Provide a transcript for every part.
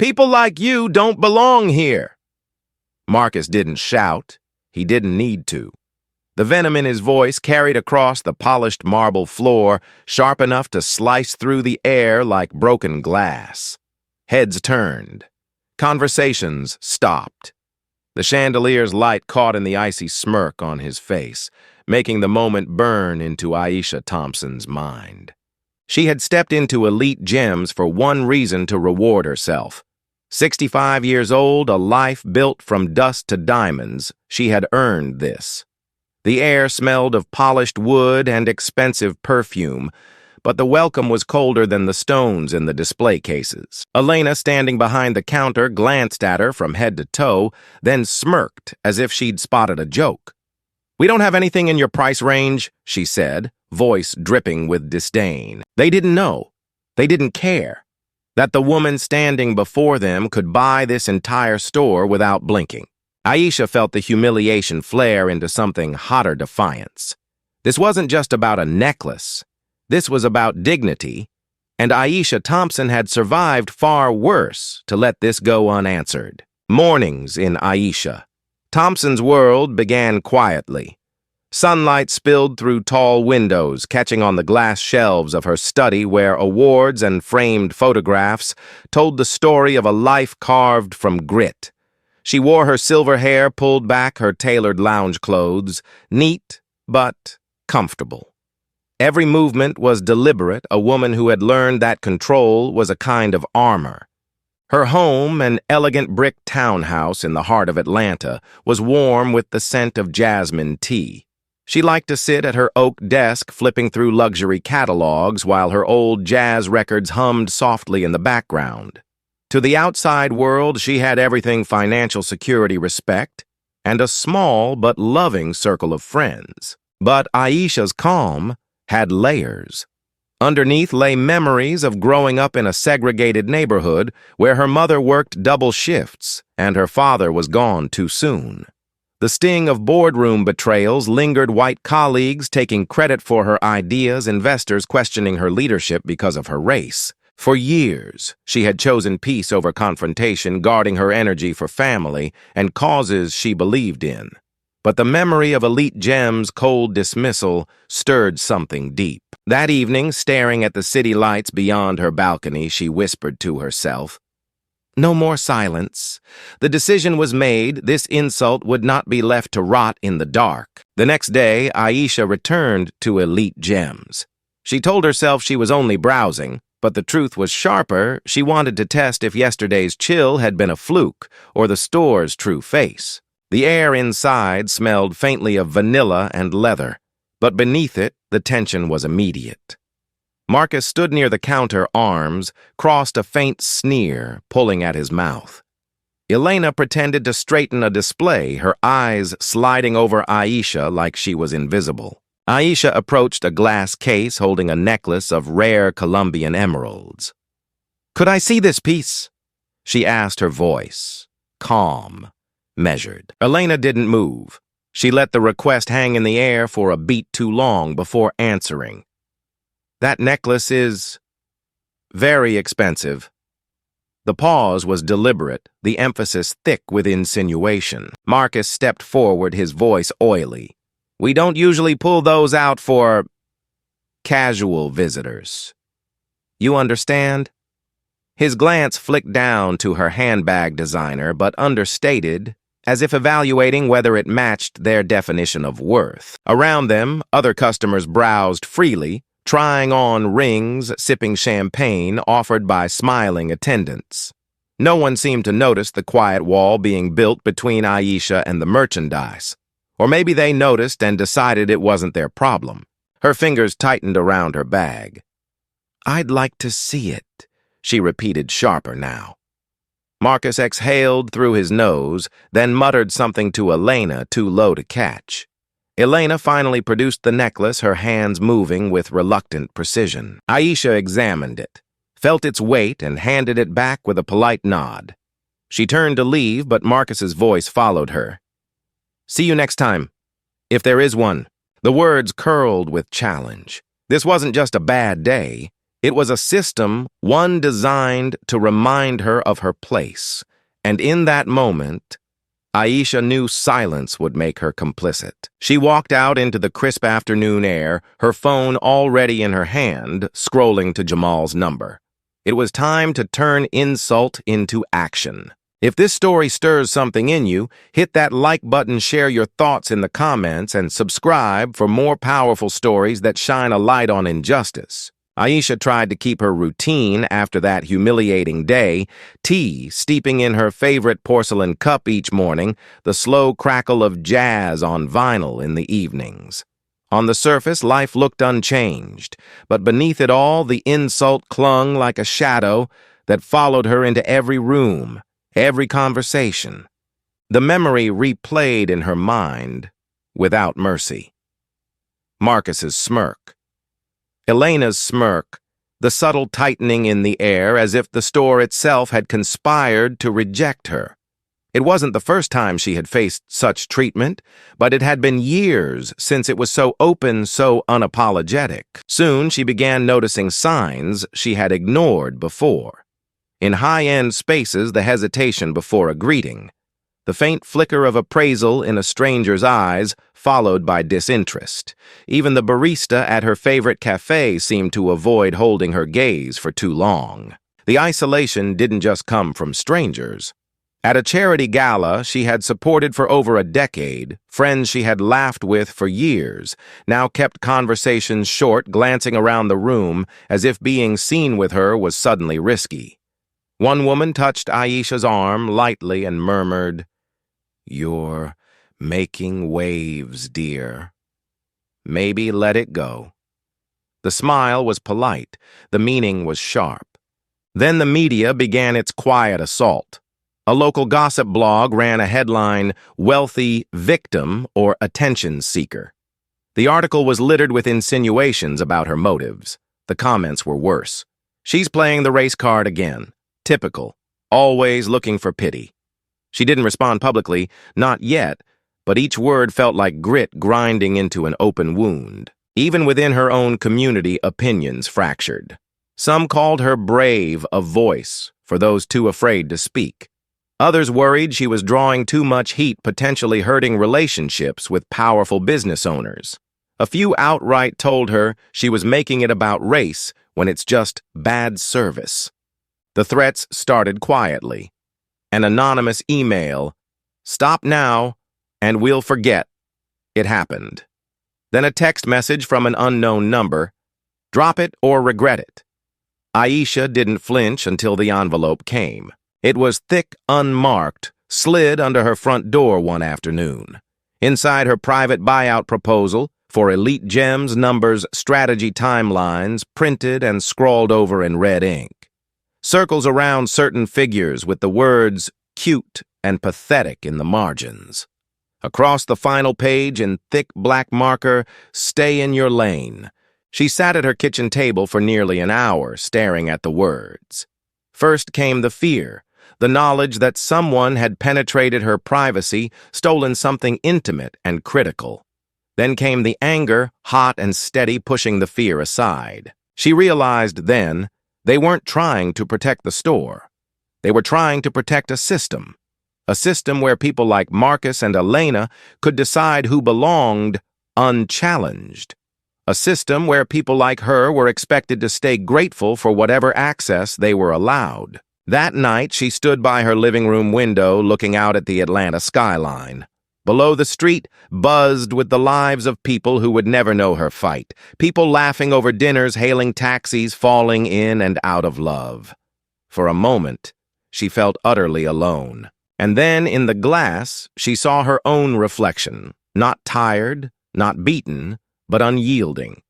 People like you don't belong here. Marcus didn't shout. He didn't need to. The venom in his voice carried across the polished marble floor, sharp enough to slice through the air like broken glass. Heads turned. Conversations stopped. The chandelier's light caught in the icy smirk on his face, making the moment burn into Aisha Thompson's mind. She had stepped into Elite Gems for one reason: to reward herself. 65 years old, a life built from dust to diamonds, she had earned this. The air smelled of polished wood and expensive perfume, but the welcome was colder than the stones in the display cases. Elena, standing behind the counter, glanced at her from head to toe, then smirked as if she'd spotted a joke. "We don't have anything in your price range," she said, voice dripping with disdain. They didn't know. They didn't care. That the woman standing before them could buy this entire store without blinking. Aisha felt the humiliation flare into something hotter defiance. This wasn't just about a necklace. This was about dignity, and Aisha Thompson had survived far worse to let this go unanswered. Mornings in Aisha. Thompson's world began quietly. Sunlight spilled through tall windows, catching on the glass shelves of her study where awards and framed photographs told the story of a life carved from grit. She wore her silver hair pulled back, her tailored lounge clothes, neat but comfortable. Every movement was deliberate, a woman who had learned that control was a kind of armor. Her home, an elegant brick townhouse in the heart of Atlanta, was warm with the scent of jasmine tea. She liked to sit at her oak desk flipping through luxury catalogs while her old jazz records hummed softly in the background. To the outside world, she had everything financial security, respect, and a small but loving circle of friends. But Aisha's calm had layers. Underneath lay memories of growing up in a segregated neighborhood where her mother worked double shifts and her father was gone too soon. The sting of boardroom betrayals lingered, white colleagues taking credit for her ideas, investors questioning her leadership because of her race. For years, she had chosen peace over confrontation, guarding her energy for family and causes she believed in. But the memory of Elite Gems' cold dismissal stirred something deep. That evening, staring at the city lights beyond her balcony, she whispered to herself, "No more silence." The decision was made. This insult would not be left to rot in the dark. The next day, Aisha returned to Elite Gems. She told herself she was only browsing, but the truth was sharper. She wanted to test if yesterday's chill had been a fluke or the store's true face. The air inside smelled faintly of vanilla and leather, but beneath it, the tension was immediate. Marcus stood near the counter, arms crossed, a faint sneer pulling at his mouth. Elena pretended to straighten a display, her eyes sliding over Aisha like she was invisible. Aisha approached a glass case holding a necklace of rare Colombian emeralds. "Could I see this piece?" she asked, her voice calm, measured. Elena didn't move. She let the request hang in the air for a beat too long before answering. "That necklace is very expensive." The pause was deliberate, the emphasis thick with insinuation. Marcus stepped forward, his voice oily. "We don't usually pull those out for casual visitors. You understand?" His glance flicked down to her handbag designer, but understated, as if evaluating whether it matched their definition of worth. Around them, other customers browsed freely, trying on rings, sipping champagne offered by smiling attendants. No one seemed to notice the quiet wall being built between Aisha and the merchandise. Or maybe they noticed and decided it wasn't their problem. Her fingers tightened around her bag. "I'd like to see it," she repeated, sharper now. Marcus exhaled through his nose, then muttered something to Elena too low to catch. Elena finally produced the necklace, her hands moving with reluctant precision. Aisha examined it, felt its weight, and handed it back with a polite nod. She turned to leave, but Marcus's voice followed her. "See you next time, if there is one." The words curled with challenge. This wasn't just a bad day. It was a system, one designed to remind her of her place. And in that moment, Aisha knew silence would make her complicit. She walked out into the crisp afternoon air, her phone already in her hand, scrolling to Jamal's number. It was time to turn insult into action. If this story stirs something in you, hit that like button, share your thoughts in the comments, and subscribe for more powerful stories that shine a light on injustice. Aisha tried to keep her routine after that humiliating day, tea steeping in her favorite porcelain cup each morning, the slow crackle of jazz on vinyl in the evenings. On the surface, life looked unchanged, but beneath it all, the insult clung like a shadow that followed her into every room, every conversation. The memory replayed in her mind without mercy. Marcus's smirk. Elena's smirk, the subtle tightening in the air as if the store itself had conspired to reject her. It wasn't the first time she had faced such treatment, but it had been years since it was so open, so unapologetic. Soon she began noticing signs she had ignored before. In high-end spaces, the hesitation before a greeting, the faint flicker of appraisal in a stranger's eyes, followed by disinterest. Even the barista at her favorite cafe seemed to avoid holding her gaze for too long. The isolation didn't just come from strangers. At a charity gala she had supported for over a decade, friends she had laughed with for years, now kept conversations short, glancing around the room as if being seen with her was suddenly risky. One woman touched Aisha's arm lightly and murmured, "You're making waves, dear. Maybe let it go." The smile was polite, the meaning was sharp. Then the media began its quiet assault. A local gossip blog ran a headline, "Wealthy Victim or Attention Seeker." The article was littered with insinuations about her motives. The comments were worse. "She's playing the race card again. Typical. Always looking for pity." She didn't respond publicly, not yet, but each word felt like grit grinding into an open wound. Even within her own community, opinions fractured. Some called her brave, a voice for those too afraid to speak. Others worried she was drawing too much heat, potentially hurting relationships with powerful business owners. A few outright told her she was making it about race when it's just bad service. The threats started quietly. An anonymous email, "Stop now, and we'll forget it happened." Then a text message from an unknown number, "Drop it or regret it." Aisha didn't flinch until the envelope came. It was thick, unmarked, slid under her front door one afternoon. Inside her private buyout proposal, for elite gems, numbers, strategy timelines, printed and scrawled over in red ink. Circles around certain figures with the words "cute" and "pathetic" in the margins. Across the final page in thick black marker, "Stay in your lane." She sat at her kitchen table for nearly an hour, staring at the words. First came the fear, the knowledge that someone had penetrated her privacy, stolen something intimate and critical. Then came the anger, hot and steady, pushing the fear aside. She realized then they weren't trying to protect the store. They were trying to protect a system where people like Marcus and Elena could decide who belonged unchallenged. A system where people like her were expected to stay grateful for whatever access they were allowed. That night, she stood by her living room window looking out at the Atlanta skyline. Below, the street buzzed with the lives of people who would never know her fight. People laughing over dinners, hailing taxis, falling in and out of love. For a moment, she felt utterly alone. And then, in the glass, she saw her own reflection. Not tired, not beaten, but unyielding.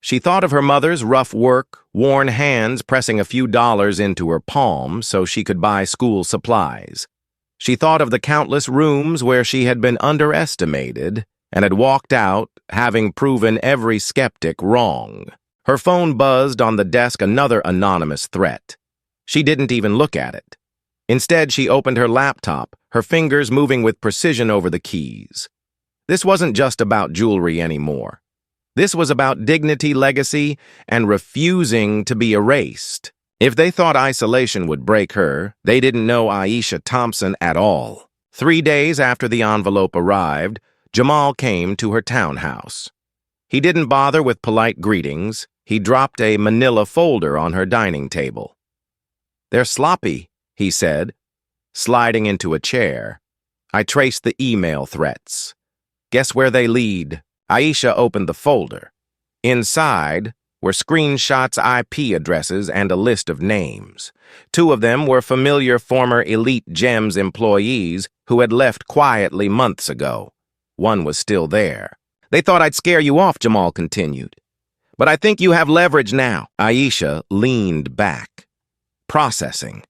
She thought of her mother's rough work, worn hands pressing a few dollars into her palm so she could buy school supplies. She thought of the countless rooms where she had been underestimated and had walked out, having proven every skeptic wrong. Her phone buzzed on the desk, another anonymous threat. She didn't even look at it. Instead, she opened her laptop, her fingers moving with precision over the keys. This wasn't just about jewelry anymore. This was about dignity, legacy, and refusing to be erased. If they thought isolation would break her, they didn't know Aisha Thompson at all. 3 days after the envelope arrived, Jamal came to her townhouse. He didn't bother with polite greetings. He dropped a manila folder on her dining table. "They're sloppy," he said, sliding into a chair. "I traced the email threats. Guess where they lead?" Aisha opened the folder. Inside were screenshots, IP addresses, and a list of names. 2 of them were familiar former Elite Gems employees who had left quietly months ago. 1 was still there. "They thought I'd scare you off," Jamal continued. "But I think you have leverage now." Aisha leaned back, processing.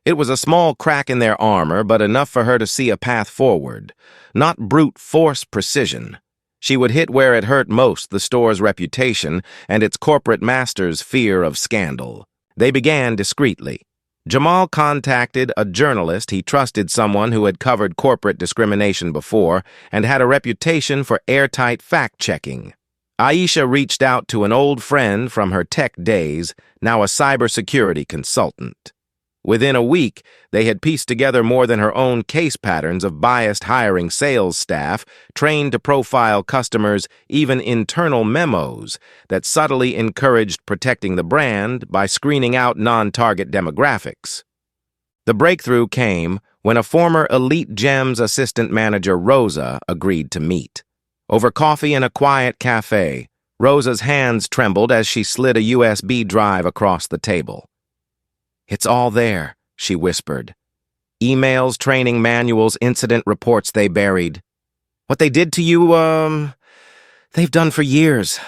It was a small crack in their armor, but enough for her to see a path forward. Not brute force precision. She would hit where it hurt most, the store's reputation and its corporate master's fear of scandal. They began discreetly. Jamal contacted a journalist he trusted, someone who had covered corporate discrimination before and had a reputation for airtight fact-checking. Aisha reached out to an old friend from her tech days, now a cybersecurity consultant. Within a week, they had pieced together more than her own case patterns of biased hiring sales staff, trained to profile customers, even internal memos that subtly encouraged protecting the brand by screening out non-target demographics. The breakthrough came when a former Elite Gems assistant manager, Rosa, agreed to meet. Over coffee in a quiet cafe, Rosa's hands trembled as she slid a USB drive across the table. "It's all there," she whispered. "Emails, training manuals, incident reports they buried. What they did to you, they've done for years."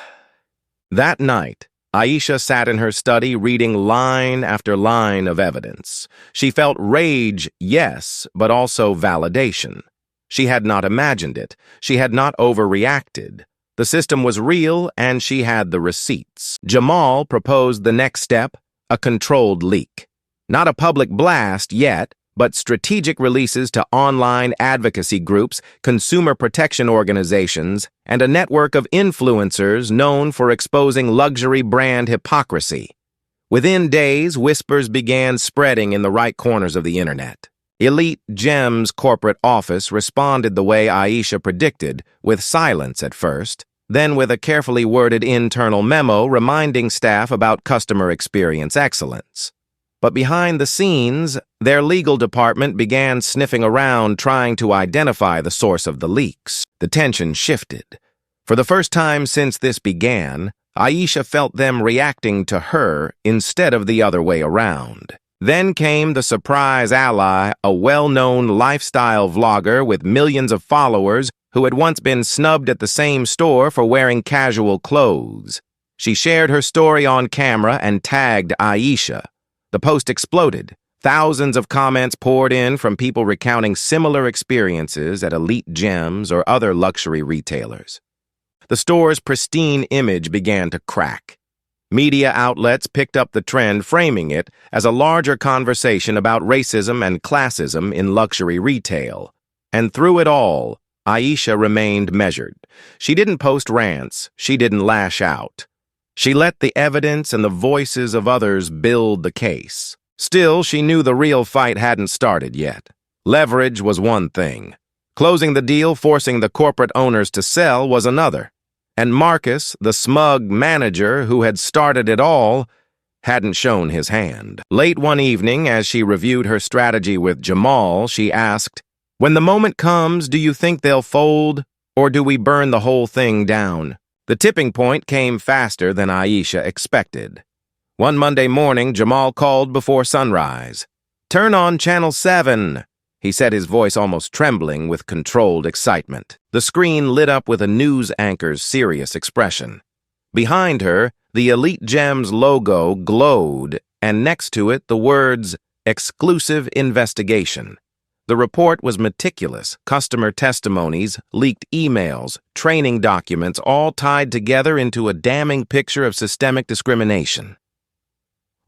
That night, Aisha sat in her study reading line after line of evidence. She felt rage, yes, but also validation. She had not imagined it. She had not overreacted. The system was real, and she had the receipts. Jamal proposed the next step, a controlled leak. Not a public blast yet, but strategic releases to online advocacy groups, consumer protection organizations, and a network of influencers known for exposing luxury brand hypocrisy. Within days, whispers began spreading in the right corners of the internet. Elite Gems' corporate office responded the way Aisha predicted, with silence at first, then with a carefully worded internal memo reminding staff about customer experience excellence. But behind the scenes, their legal department began sniffing around trying to identify the source of the leaks. The tension shifted. For the first time since this began, Aisha felt them reacting to her instead of the other way around. Then came the surprise ally, a well-known lifestyle vlogger with millions of followers who had once been snubbed at the same store for wearing casual clothes. She shared her story on camera and tagged Aisha. The post exploded. Thousands of comments poured in from people recounting similar experiences at Elite Gems or other luxury retailers. The store's pristine image began to crack. Media outlets picked up the trend, framing it as a larger conversation about racism and classism in luxury retail. And through it all, Aisha remained measured. She didn't post rants. She didn't lash out. She let the evidence and the voices of others build the case. Still, she knew the real fight hadn't started yet. Leverage was one thing. Closing the deal, forcing the corporate owners to sell, was another. And Marcus, the smug manager who had started it all, hadn't shown his hand. Late one evening, as she reviewed her strategy with Jamal, she asked, "When the moment comes, do you think they'll fold, or do we burn the whole thing down?" The tipping point came faster than Aisha expected. One Monday morning, Jamal called before sunrise. "Turn on Channel 7, he said, his voice almost trembling with controlled excitement. The screen lit up with a news anchor's serious expression. Behind her, the Elite Gems logo glowed, and next to it the words, "Exclusive Investigation." The report was meticulous. Customer testimonies, leaked emails, training documents, all tied together into a damning picture of systemic discrimination.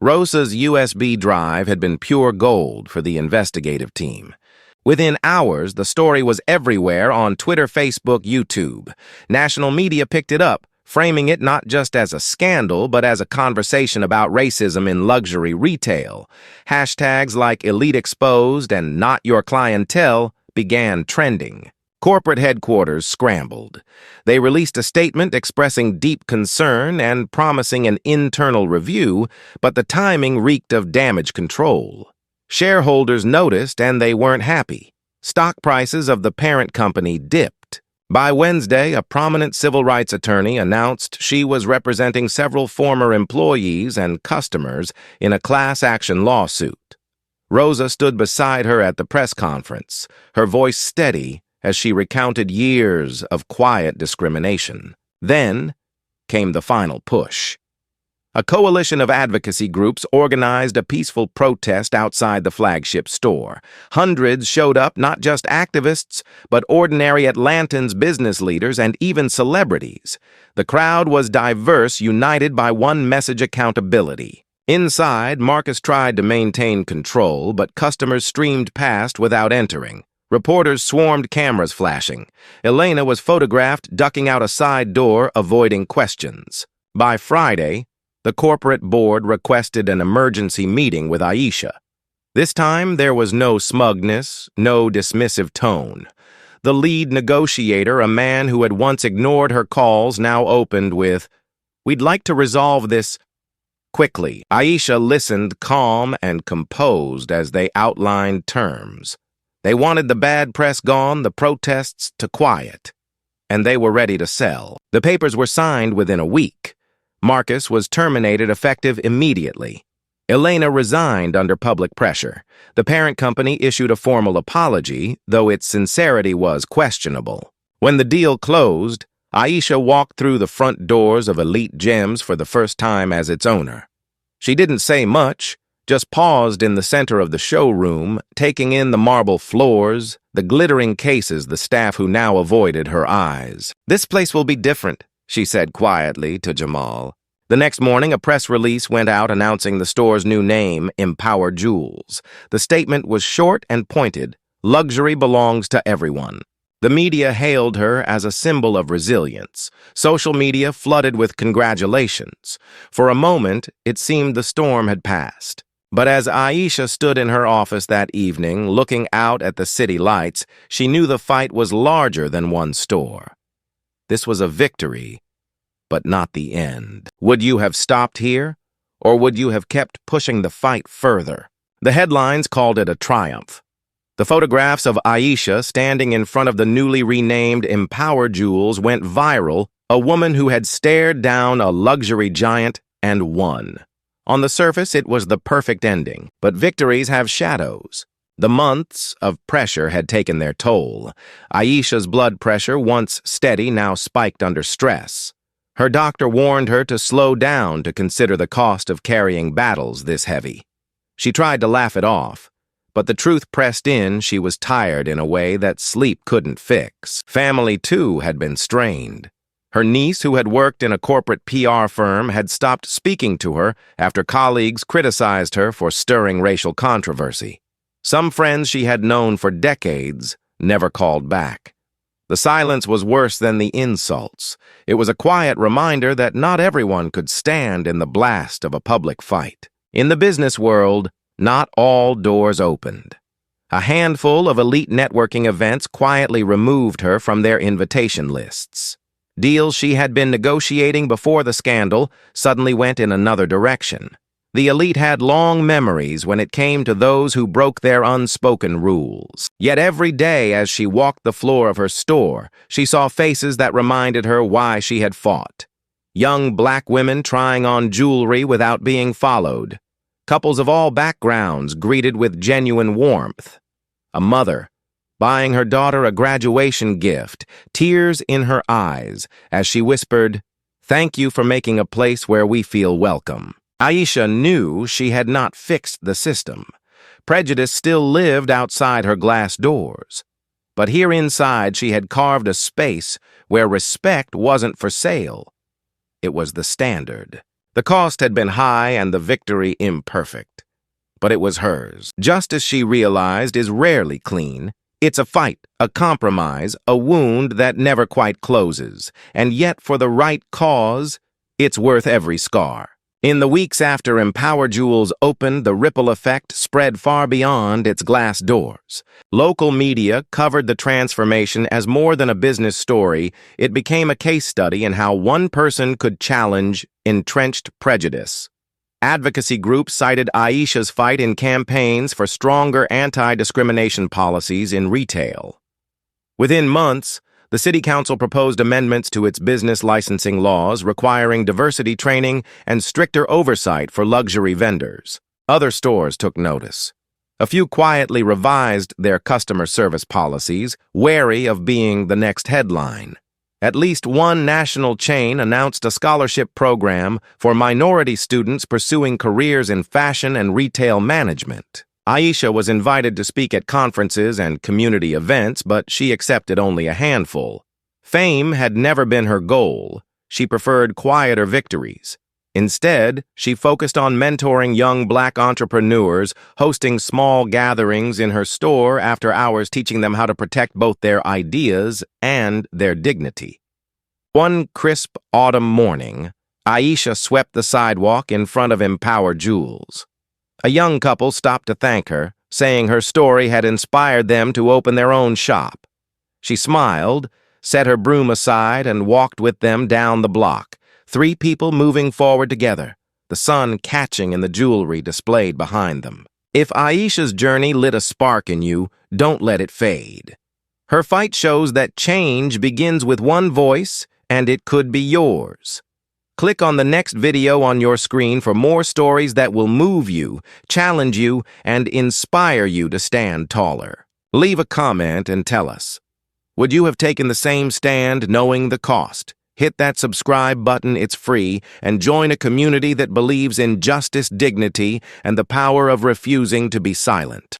Rosa's USB drive had been pure gold for the investigative team. Within hours, the story was everywhere on Twitter, Facebook, YouTube. National media picked it up, framing it not just as a scandal, but as a conversation about racism in luxury retail. Hashtags like Elite Exposed and Not Your Clientele began trending. Corporate headquarters scrambled. They released a statement expressing deep concern and promising an internal review, but the timing reeked of damage control. Shareholders noticed and they weren't happy. Stock prices of the parent company dipped. By Wednesday, a prominent civil rights attorney announced she was representing several former employees and customers in a class action lawsuit. Rosa stood beside her at the press conference, her voice steady as she recounted years of quiet discrimination. Then came the final push. A coalition of advocacy groups organized a peaceful protest outside the flagship store. Hundreds showed up, not just activists, but ordinary Atlantans, business leaders, and even celebrities. The crowd was diverse, united by one message: accountability. Inside, Marcus tried to maintain control, but customers streamed past without entering. Reporters swarmed, cameras flashing. Elena was photographed ducking out a side door, avoiding questions. By Friday, the corporate board requested an emergency meeting with Aisha. This time, there was no smugness, no dismissive tone. The lead negotiator, a man who had once ignored her calls, now opened with, "We'd like to resolve this quickly." Aisha listened, calm and composed, as they outlined terms. They wanted the bad press gone, the protests to quiet, and they were ready to sell. The papers were signed within a week. Marcus was terminated effective immediately. Elena resigned under public pressure. The parent company issued a formal apology, though its sincerity was questionable. When the deal closed, Aisha walked through the front doors of Elite Gems for the first time as its owner. She didn't say much, just paused in the center of the showroom, taking in the marble floors, the glittering cases, the staff who now avoided her eyes. "This place will be different," she said quietly to Jamal. The next morning, a press release went out announcing the store's new name, Empower Jewels. The statement was short and pointed: luxury belongs to everyone. The media hailed her as a symbol of resilience. Social media flooded with congratulations. For a moment, it seemed the storm had passed. But as Aisha stood in her office that evening, looking out at the city lights, she knew the fight was larger than one store. This was a victory, but not the end. Would you have stopped here, or would you have kept pushing the fight further? The headlines called it a triumph. The photographs of Aisha standing in front of the newly renamed Empower Jewels went viral, a woman who had stared down a luxury giant and won. On the surface, it was the perfect ending, but victories have shadows. The months of pressure had taken their toll. Aisha's blood pressure, once steady, now spiked under stress. Her doctor warned her to slow down, to consider the cost of carrying battles this heavy. She tried to laugh it off, but the truth pressed in. She was tired in a way that sleep couldn't fix. Family, too, had been strained. Her niece, who had worked in a corporate PR firm, had stopped speaking to her after colleagues criticized her for stirring racial controversy. Some friends she had known for decades never called back. The silence was worse than the insults. It was a quiet reminder that not everyone could stand in the blast of a public fight. In the business world, not all doors opened. A handful of elite networking events quietly removed her from their invitation lists. Deals she had been negotiating before the scandal suddenly went in another direction. The elite had long memories when it came to those who broke their unspoken rules. Yet every day as she walked the floor of her store, she saw faces that reminded her why she had fought. Young black women trying on jewelry without being followed. Couples of all backgrounds greeted with genuine warmth. A mother buying her daughter a graduation gift, tears in her eyes as she whispered, "Thank you for making a place where we feel welcome." Aisha knew she had not fixed the system. Prejudice still lived outside her glass doors. But here inside she had carved a space where respect wasn't for sale. It was the standard. The cost had been high and the victory imperfect. But it was hers. Justice, she realized, is rarely clean. It's a fight, a compromise, a wound that never quite closes. And yet, for the right cause, it's worth every scar. In the weeks after Empower Jewels opened, the ripple effect spread far beyond its glass doors. Local media covered the transformation as more than a business story. It became a case study in how one person could challenge entrenched prejudice. Advocacy groups cited Aisha's fight in campaigns for stronger anti-discrimination policies in retail. Within months, the City Council proposed amendments to its business licensing laws requiring diversity training and stricter oversight for luxury vendors. Other stores took notice. A few quietly revised their customer service policies, wary of being the next headline. At least one national chain announced a scholarship program for minority students pursuing careers in fashion and retail management. Aisha was invited to speak at conferences and community events, but she accepted only a handful. Fame had never been her goal. She preferred quieter victories. Instead, she focused on mentoring young Black entrepreneurs, hosting small gatherings in her store after hours, teaching them how to protect both their ideas and their dignity. One crisp autumn morning, Aisha swept the sidewalk in front of Empower Jewels. A young couple stopped to thank her, saying her story had inspired them to open their own shop. She smiled, set her broom aside, and walked with them down the block, 3 people moving forward together, the sun catching in the jewelry displayed behind them. If Aisha's journey lit a spark in you, don't let it fade. Her fight shows that change begins with one voice, and it could be yours. Click on the next video on your screen for more stories that will move you, challenge you, and inspire you to stand taller. Leave a comment and tell us, would you have taken the same stand knowing the cost? Hit that subscribe button, it's free, and join a community that believes in justice, dignity, and the power of refusing to be silent.